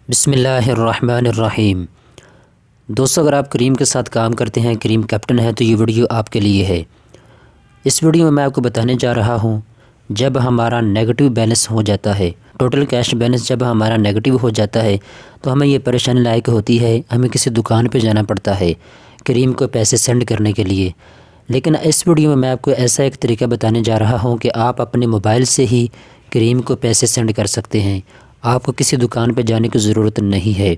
بسم اللہ الرحمن الرحیم۔ دوستو، اگر آپ کریم کے ساتھ کام کرتے ہیں، کریم کیپٹن ہے، تو یہ ویڈیو آپ کے لیے ہے۔ اس ویڈیو میں آپ کو بتانے جا رہا ہوں، جب ہمارا نیگیٹو بیلنس ہو جاتا ہے، ٹوٹل کیش بیلنس جب ہمارا نیگیٹو ہو جاتا ہے تو ہمیں یہ پریشانی لاحق ہوتی ہے، ہمیں کسی دکان پہ جانا پڑتا ہے کریم کو پیسے سینڈ کرنے کے لیے۔ لیکن اس ویڈیو میں آپ کو ایسا ایک طریقہ بتانے جا رہا ہوں کہ آپ اپنے موبائل سے ہی کریم کو پیسے سینڈ کر سکتے ہیں، آپ کو کسی دکان پہ جانے کی ضرورت نہیں ہے۔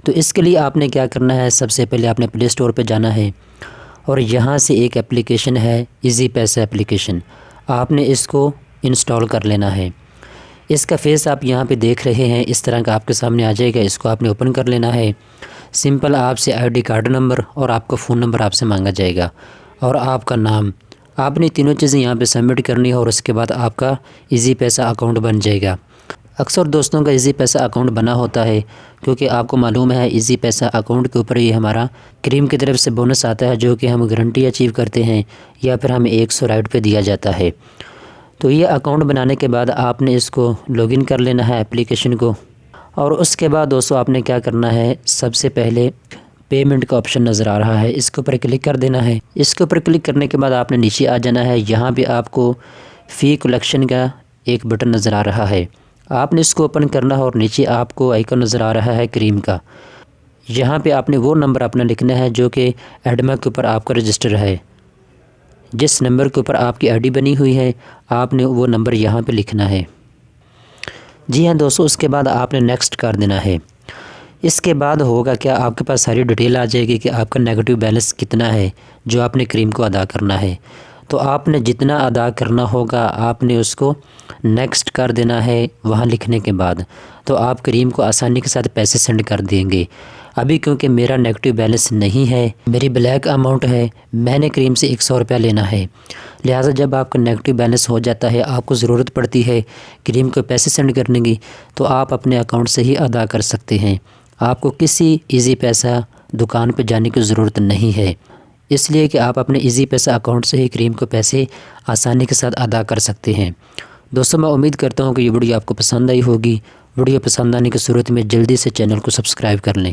تو اس کے لیے آپ نے کیا کرنا ہے، سب سے پہلے آپ نے پلے اسٹور پہ جانا ہے اور یہاں سے ایک اپلیکیشن ہے ایزی پیسہ اپلیکیشن، آپ نے اس کو انسٹال کر لینا ہے۔ اس کا فیس آپ یہاں پہ دیکھ رہے ہیں، اس طرح کا آپ کے سامنے آ جائے گا، اس کو آپ نے اوپن کر لینا ہے۔ سمپل آپ سے آئی ڈی کارڈ نمبر اور آپ کا فون نمبر آپ سے مانگا جائے گا اور آپ کا نام، آپ نے تینوں چیزیں یہاں پہ سبمٹ کرنی ہے اور اس کے بعد آپ کا ایزی پیسہ اکاؤنٹ بن جائے گا۔ اکثر دوستوں کا ایزی پیسہ اکاؤنٹ بنا ہوتا ہے، کیونکہ آپ کو معلوم ہے ایزی پیسہ اکاؤنٹ کے اوپر یہ ہمارا کریم کی طرف سے بونس آتا ہے، جو کہ ہم گارنٹی اچیو کرتے ہیں یا پھر ہمیں 100 رائٹ پہ دیا جاتا ہے۔ تو یہ اکاؤنٹ بنانے کے بعد آپ نے اس کو لاگ ان کر لینا ہے اپلیکیشن کو، اور اس کے بعد دوستو آپ نے کیا کرنا ہے، سب سے پہلے پیمنٹ کا آپشن نظر آ رہا ہے، اس کے اوپر کلک کر دینا ہے۔ اس کے اوپر کلک کرنے کے بعد آپ نے نیچے آ جانا ہے، یہاں پہ آپ کو فی کلیکشن کا ایک بٹن نظر آ رہا ہے، آپ نے اس کو اوپن کرنا ہے اور نیچے آپ کو آئیکن نظر آ رہا ہے کریم کا، یہاں پہ آپ نے وہ نمبر اپنا لکھنا ہے جو کہ ایڈما کے اوپر آپ کا رجسٹر ہے، جس نمبر کے اوپر آپ کی آئی ڈی بنی ہوئی ہے آپ نے وہ نمبر یہاں پہ لکھنا ہے۔ جی ہاں دوستو، اس کے بعد آپ نے نیکسٹ کر دینا ہے۔ اس کے بعد ہوگا کیا، آپ کے پاس ساری ڈیٹیل آ جائے گی کہ آپ کا نیگیٹو بیلنس کتنا ہے جو آپ نے کریم کو ادا کرنا ہے۔ تو آپ نے جتنا ادا کرنا ہوگا آپ نے اس کو نیکسٹ کر دینا ہے وہاں لکھنے کے بعد، تو آپ کریم کو آسانی کے ساتھ پیسے سینڈ کر دیں گے۔ ابھی کیونکہ میرا نیگیٹو بیلنس نہیں ہے، میری بلیک اماؤنٹ ہے، میں نے کریم سے 100 روپیہ لینا ہے، لہٰذا جب آپ کا نیگیٹو بیلنس ہو جاتا ہے، آپ کو ضرورت پڑتی ہے کریم کو پیسے سینڈ کرنے کی، تو آپ اپنے اکاؤنٹ سے ہی ادا کر سکتے ہیں، آپ کو کسی ایزی پیسہ دکان پہ جانے کی ضرورت نہیں ہے، اس لیے کہ آپ اپنے ایزی پیسہ اکاؤنٹ سے ہی کریم کو پیسے آسانی کے ساتھ ادا کر سکتے ہیں۔ دوستو، میں امید کرتا ہوں کہ یہ ویڈیو آپ کو پسند آئی ہوگی۔ ویڈیو پسند آنے کی صورت میں جلدی سے چینل کو سبسکرائب کر لیں۔